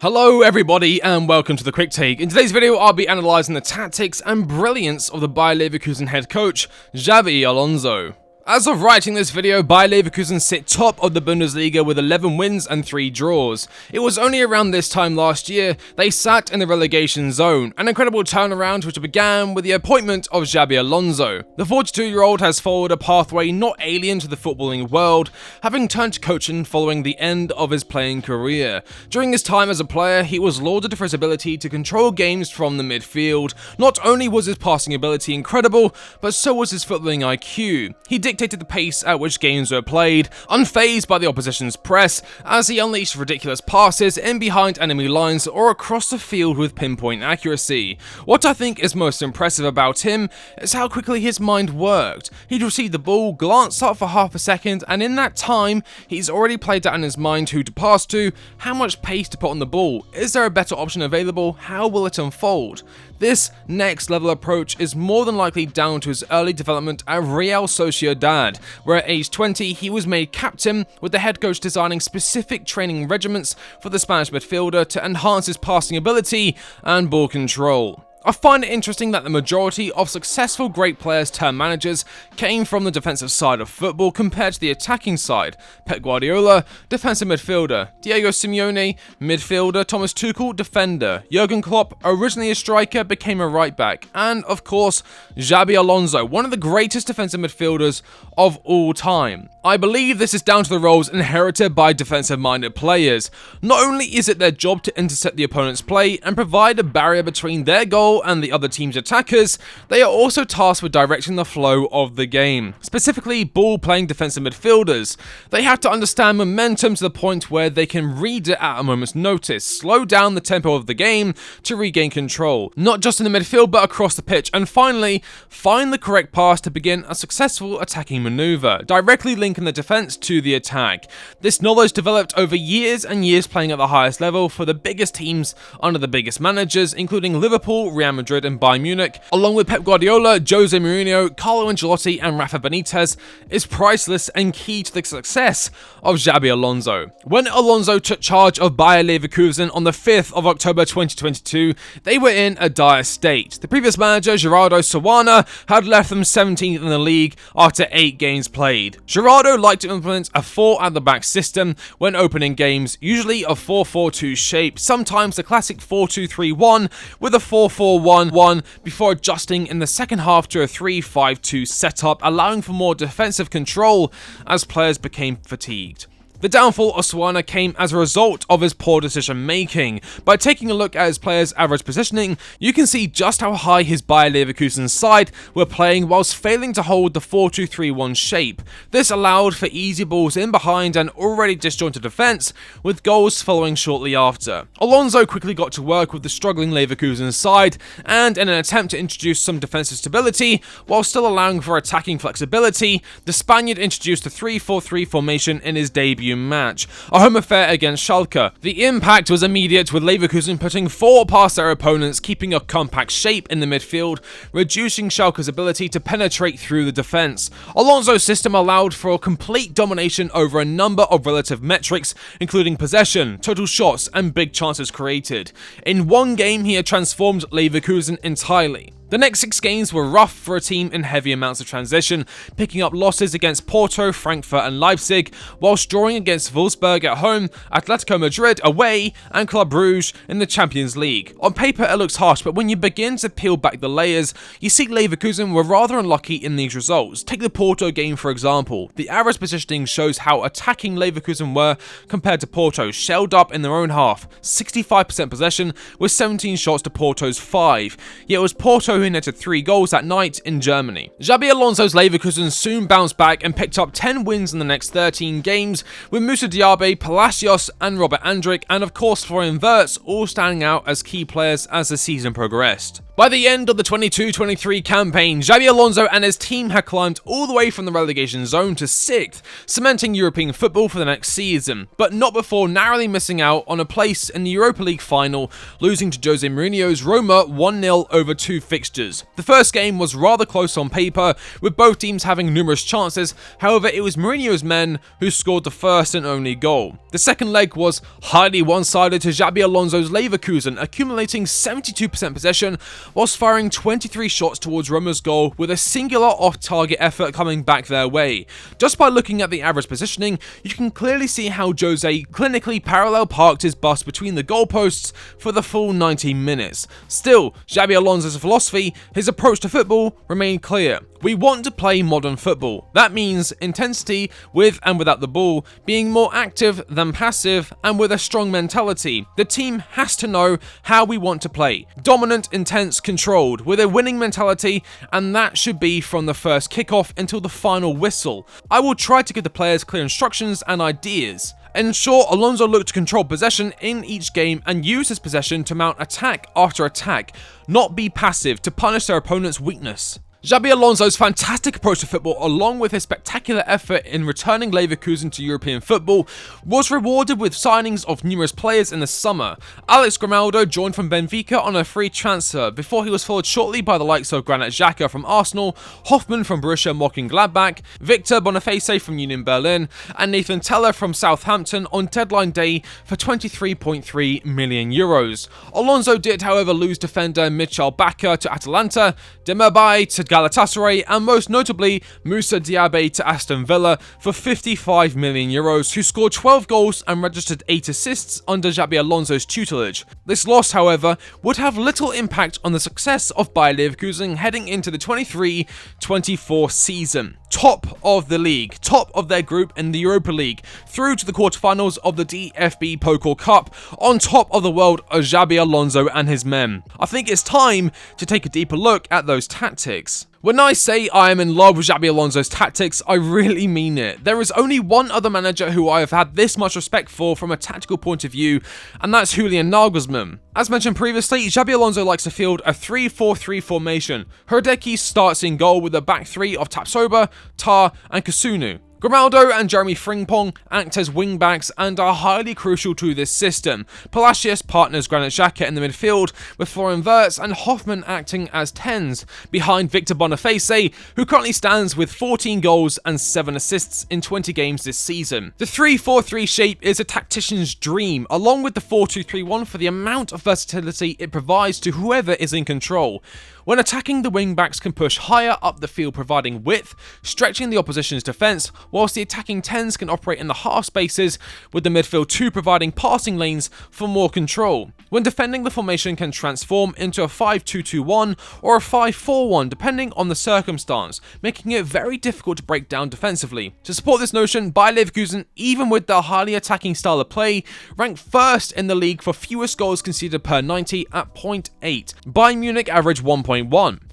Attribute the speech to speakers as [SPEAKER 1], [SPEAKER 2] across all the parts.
[SPEAKER 1] Hello everybody and welcome to the Quick Take. In today's video I'll be analysing the tactics and brilliance of the Bayer Leverkusen head coach, Xabi Alonso. As of writing this video, Bayer Leverkusen sit top of the Bundesliga with 11 wins and 3 draws. It was only around this time last year they sat in the relegation zone, an incredible turnaround which began with the appointment of Xabi Alonso. The 42-year-old has followed a pathway not alien to the footballing world, having turned to coaching following the end of his playing career. During his time as a player, he was lauded for his ability to control games from the midfield. Not only was his passing ability incredible, but so was his footballing IQ. He dictated the pace at which games were played, unfazed by the opposition's press, as he unleashed ridiculous passes in behind enemy lines or across the field with pinpoint accuracy. What I think is most impressive about him is how quickly his mind worked. He'd receive the ball, glance up for half a second, and in that time, he's already played out in his mind who to pass to, how much pace to put on the ball, is there a better option available, how will it unfold? This next level approach is more than likely down to his early development at Real Sociedad, where at age 20 he was made captain, with the head coach designing specific training regimens for the Spanish midfielder to enhance his passing ability and ball control. I find it interesting that the majority of successful great players turned managers came from the defensive side of football compared to the attacking side. Pep Guardiola, defensive midfielder. Diego Simeone, midfielder. Thomas Tuchel, defender. Jurgen Klopp, originally a striker, became a right back. And, of course, Xabi Alonso, one of the greatest defensive midfielders of all time. I believe this is down to the roles inherited by defensive-minded players. Not only is it their job to intercept the opponent's play and provide a barrier between their goal and the other team's attackers, they are also tasked with directing the flow of the game, specifically ball-playing defensive midfielders. They have to understand momentum to the point where they can read it at a moment's notice, slow down the tempo of the game to regain control, not just in the midfield but across the pitch, and finally, find the correct pass to begin a successful attacking maneuver, directly linking the defense to the attack. This knowledge developed over years and years playing at the highest level for the biggest teams under the biggest managers, including Liverpool, Real Madrid and Bayern Munich, along with Pep Guardiola, Jose Mourinho, Carlo Ancelotti and Rafa Benitez, is priceless and key to the success of Xabi Alonso. When Alonso took charge of Bayer Leverkusen on the 5th of October 2022, they were in a dire state. The previous manager, Gerardo Seoane, had left them 17th in the league after 8 games played. Gerardo liked to implement a 4 at the back system when opening games, usually a 4-4-2 shape, sometimes the classic 4-2-3-1 with a 4-4-1-1 before adjusting in the second half to a 3-5-2 setup, allowing for more defensive control as players became fatigued. The downfall of Seoane came as a result of his poor decision making. By taking a look at his players' average positioning, you can see just how high his Bayer Leverkusen side were playing whilst failing to hold the 4-2-3-1 shape. This allowed for easy balls in behind an already disjointed defence, with goals following shortly after. Alonso quickly got to work with the struggling Leverkusen side, and in an attempt to introduce some defensive stability while still allowing for attacking flexibility, the Spaniard introduced the 3-4-3 formation in his debut match, a home affair against Schalke. The impact was immediate, with Leverkusen putting 4 past their opponents, keeping a compact shape in the midfield, reducing Schalke's ability to penetrate through the defence. Alonso's system allowed for complete domination over a number of relative metrics, including possession, total shots and big chances created. In one game he had transformed Leverkusen entirely. The next 6 games were rough for a team in heavy amounts of transition, picking up losses against Porto, Frankfurt and Leipzig, whilst drawing against Wolfsburg at home, Atletico Madrid away and Club Brugge in the Champions League. On paper it looks harsh, but when you begin to peel back the layers, you see Leverkusen were rather unlucky in these results. Take the Porto game for example. The average positioning shows how attacking Leverkusen were compared to Porto, shelled up in their own half, 65% possession with 17 shots to Porto's 5, yet it was Porto who netted 3 goals that night in Germany. Xabi Alonso's Leverkusen soon bounced back and picked up 10 wins in the next 13 games, with Moussa Diaby, Palacios and Robert Andrich, and of course Florian Wirtz all standing out as key players as the season progressed. By the end of the 22-23 campaign, Xabi Alonso and his team had climbed all the way from the relegation zone to 6th, cementing European football for the next season, but not before narrowly missing out on a place in the Europa League final, losing to Jose Mourinho's Roma 1-0 over 2 fixtures. The first game was rather close on paper, with both teams having numerous chances. However, it was Mourinho's men who scored the first and only goal. The second leg was highly one-sided to Xabi Alonso's Leverkusen, accumulating 72% possession, whilst firing 23 shots towards Roma's goal, with a singular off-target effort coming back their way. Just by looking at the average positioning, you can clearly see how Jose clinically parallel parked his bus between the goalposts for the full 90 minutes. Still, Xabi Alonso's philosophy, his approach to football, remained clear. We want to play modern football. That means intensity with and without the ball, being more active than passive, and with a strong mentality. The team has to know how we want to play. Dominant, intense, controlled, with a winning mentality, and that should be from the first kickoff until the final whistle. I will try to give the players clear instructions and ideas. In short, Alonso looked to control possession in each game and use his possession to mount attack after attack, not be passive to punish their opponent's weakness. Xabi Alonso's fantastic approach to football, along with his spectacular effort in returning Leverkusen to European football, was rewarded with signings of numerous players in the summer. Alex Grimaldo joined from Benfica on a free transfer, before he was followed shortly by the likes of Granit Xhaka from Arsenal, Hoffmann from Borussia Mönchengladbach, Victor Boniface from Union Berlin, and Nathan Teller from Southampton on deadline day for €23.3 million. Alonso did, however, lose defender Michal Bakker to Atalanta, Demirbay to Galatasaray, and most notably Moussa Diaby to Aston Villa for €55 million, who scored 12 goals and registered 8 assists under Xabi Alonso's tutelage. This loss, however, would have little impact on the success of Bayer Leverkusen heading into the 23-24 season. Top of the league, top of their group in the Europa League, through to the quarterfinals of the DFB Pokal Cup, on top of the world of Xabi Alonso and his men. I think it's time to take a deeper look at those tactics. When I say I am in love with Xabi Alonso's tactics, I really mean it. There is only one other manager who I have had this much respect for from a tactical point of view, and that's Julian Nagelsmann. As mentioned previously, Xabi Alonso likes to field a 3-4-3 formation. Herdecki starts in goal with a back three of Tapsoba, Tar and Kusunu. Grimaldo and Jeremy Frimpong act as wing-backs and are highly crucial to this system. Palacios partners Granit Xhaka in the midfield, with Florian Wirtz and Hoffmann acting as 10s, behind Victor Boniface, who currently stands with 14 goals and 7 assists in 20 games this season. The 3-4-3 shape is a tactician's dream, along with the 4-2-3-1 for the amount of versatility it provides to whoever is in control. When attacking, the wing-backs can push higher up the field, providing width, stretching the opposition's defence, whilst the attacking 10s can operate in the half spaces, with the midfield 2 providing passing lanes for more control. When defending, the formation can transform into a 5-2-2-1 or a 5-4-1 depending on the circumstance, making it very difficult to break down defensively. To support this notion, Bayer Leverkusen, even with their highly attacking style of play, ranked first in the league for fewest goals conceded per 90 at 0.8. Bayern Munich averaged 1.1.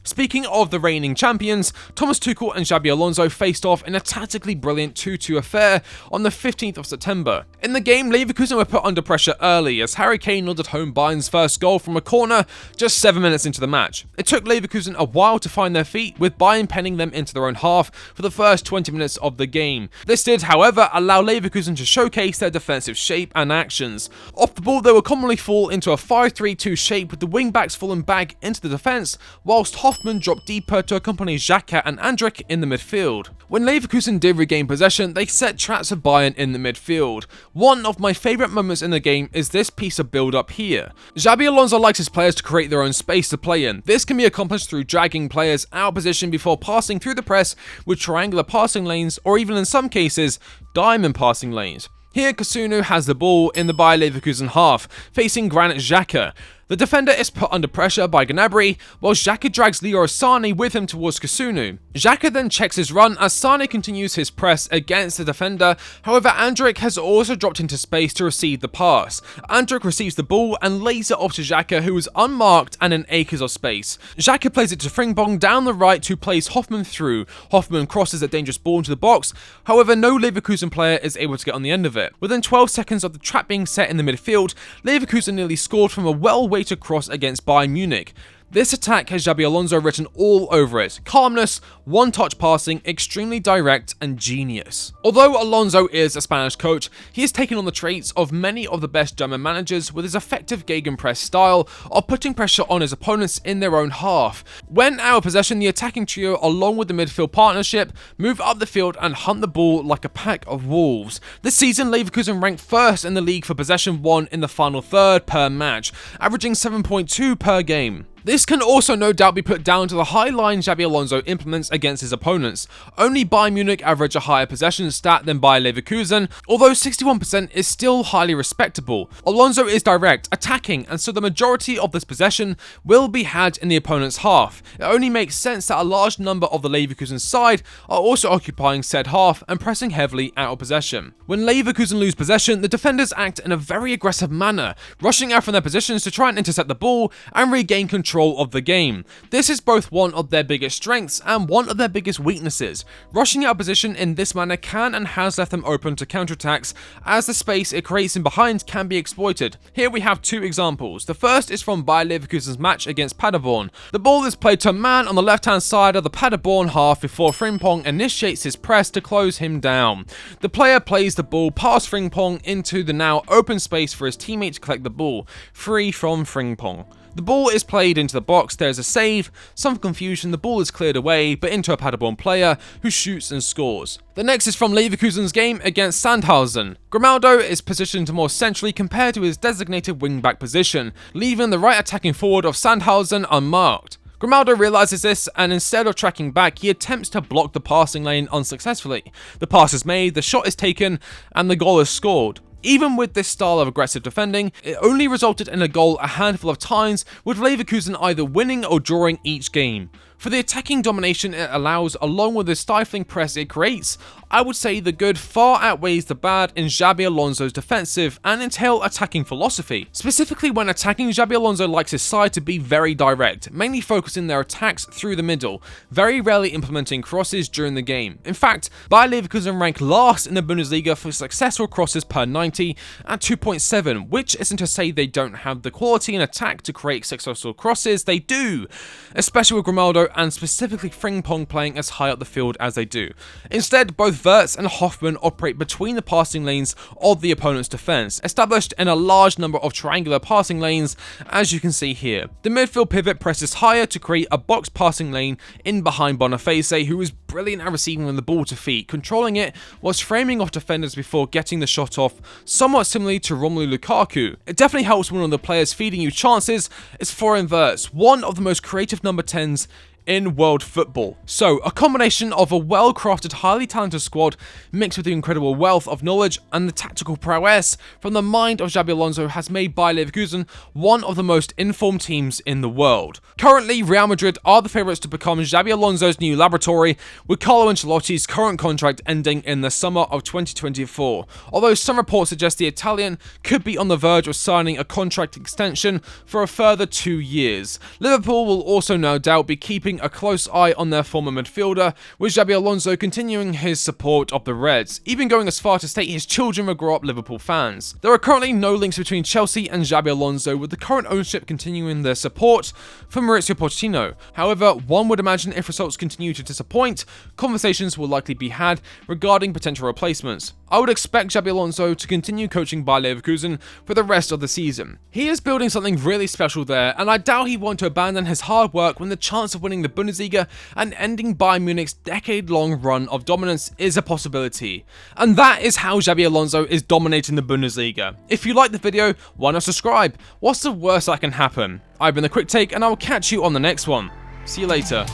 [SPEAKER 1] Speaking of the reigning champions, Thomas Tuchel and Xabi Alonso faced off in a tactically brilliant 2-2 affair on the 15th of September. In the game, Leverkusen were put under pressure early as Harry Kane nodded home Bayern's first goal from a corner just 7 minutes into the match. It took Leverkusen a while to find their feet, with Bayern penning them into their own half for the first 20 minutes of the game. This did, however, allow Leverkusen to showcase their defensive shape and actions. Off the ball, they would commonly fall into a 5-3-2 shape, with the wing-backs falling back into the defence, whilst Hoffmann dropped deeper to accompany Xhaka and Andrich in the midfield. When Leverkusen did regain possession, they set traps for Bayern in the midfield. One of my favourite moments in the game is this piece of build-up here. Xabi Alonso likes his players to create their own space to play in. This can be accomplished through dragging players out of position before passing through the press with triangular passing lanes, or even in some cases, diamond passing lanes. Here, Kusunu has the ball in the Bayer Leverkusen half, facing Granit Xhaka. The defender is put under pressure by Gnabry, while Xhaka drags Leroy Sané with him towards Kusunu. Xhaka then checks his run as Sané continues his press against the defender. However, Andrich has also dropped into space to receive the pass. Andrich receives the ball and lays it off to Xhaka, who is unmarked and in acres of space. Xhaka plays it to Frimpong down the right, who plays Hoffmann through. Hoffmann crosses a dangerous ball into the box. However, no Leverkusen player is able to get on the end of it. Within 12 seconds of the trap being set in the midfield, Leverkusen nearly scored from a well-weighted cross against Bayern Munich. This attack has Xabi Alonso written all over it: calmness, one-touch passing, extremely direct, and genius. Although Alonso is a Spanish coach, he has taken on the traits of many of the best German managers with his effective gegenpress style of putting pressure on his opponents in their own half. When out of possession, the attacking trio along with the midfield partnership move up the field and hunt the ball like a pack of wolves. This season, Leverkusen ranked first in the league for possession won in the final third per match, averaging 7.2 per game. This can also no doubt be put down to the high line Xabi Alonso implements against his opponents. Only Bayern Munich average a higher possession stat than Bayer Leverkusen, although 61% is still highly respectable. Alonso is direct, attacking, and so the majority of this possession will be had in the opponent's half. It only makes sense that a large number of the Leverkusen side are also occupying said half and pressing heavily out of possession. When Leverkusen lose possession, the defenders act in a very aggressive manner, rushing out from their positions to try and intercept the ball and regain control of the game. This is both one of their biggest strengths and one of their biggest weaknesses. Rushing out of position in this manner can and has left them open to counterattacks, as the space it creates in behind can be exploited. Here we have two examples. The first is from Bayer Leverkusen's match against Paderborn. The ball is played to a man on the left-hand side of the Paderborn half before Frimpong initiates his press to close him down. The player plays the ball past Frimpong into the now open space for his teammate to collect the ball, free from Frimpong. The ball is played into the box, there's a save, some confusion, the ball is cleared away, but into a Paderborn player who shoots and scores. The next is from Leverkusen's game against Sandhausen. Grimaldo is positioned more centrally compared to his designated wing-back position, leaving the right attacking forward of Sandhausen unmarked. Grimaldo realizes this, and instead of tracking back, he attempts to block the passing lane unsuccessfully. The pass is made, the shot is taken, and the goal is scored. Even with this style of aggressive defending, it only resulted in a goal a handful of times, with Leverkusen either winning or drawing each game. For the attacking domination it allows, along with the stifling press it creates, I would say the good far outweighs the bad in Xabi Alonso's defensive and entail attacking philosophy. Specifically when attacking, Xabi Alonso likes his side to be very direct, mainly focusing their attacks through the middle, very rarely implementing crosses during the game. In fact, Bayer Leverkusen rank last in the Bundesliga for successful crosses per 90 at 2.7, which isn't to say they don't have the quality in attack to create successful crosses, they do, especially with Grimaldo and specifically Frimpong playing as high up the field as they do. Instead, both Wirtz and Hoffmann operate between the passing lanes of the opponent's defense, established in a large number of triangular passing lanes, as you can see here. The midfield pivot presses higher to create a box passing lane in behind Boniface, who is brilliant at receiving the ball to feet, controlling it whilst framing off defenders before getting the shot off, somewhat similarly to Romelu Lukaku. It definitely helps when one of the players feeding you chances is Florian Wirtz, one of the most creative number 10s in world football. So, a combination of a well-crafted, highly talented squad mixed with the incredible wealth of knowledge and the tactical prowess from the mind of Xabi Alonso has made Bayer Leverkusen one of the most informed teams in the world. Currently, Real Madrid are the favourites to become Xabi Alonso's new laboratory, with Carlo Ancelotti's current contract ending in the summer of 2024, although some reports suggest the Italian could be on the verge of signing a contract extension for a further 2 years. Liverpool will also no doubt be keeping a close eye on their former midfielder, with Xabi Alonso continuing his support of the Reds, even going as far to state his children will grow up Liverpool fans. There are currently no links between Chelsea and Xabi Alonso, with the current ownership continuing their support for Mauricio Pochettino. However, one would imagine if results continue to disappoint, conversations will likely be had regarding potential replacements. I would expect Xabi Alonso to continue coaching Bayer Leverkusen for the rest of the season. He is building something really special there, and I doubt he won't abandon his hard work when the chance of winning the Bundesliga and ending Bayern Munich's decade-long run of dominance is a possibility. And that is how Xabi Alonso is dominating the Bundesliga. If you liked the video, why not subscribe? What's the worst that can happen? I've been The Quick Take, and I will catch you on the next one. See you later.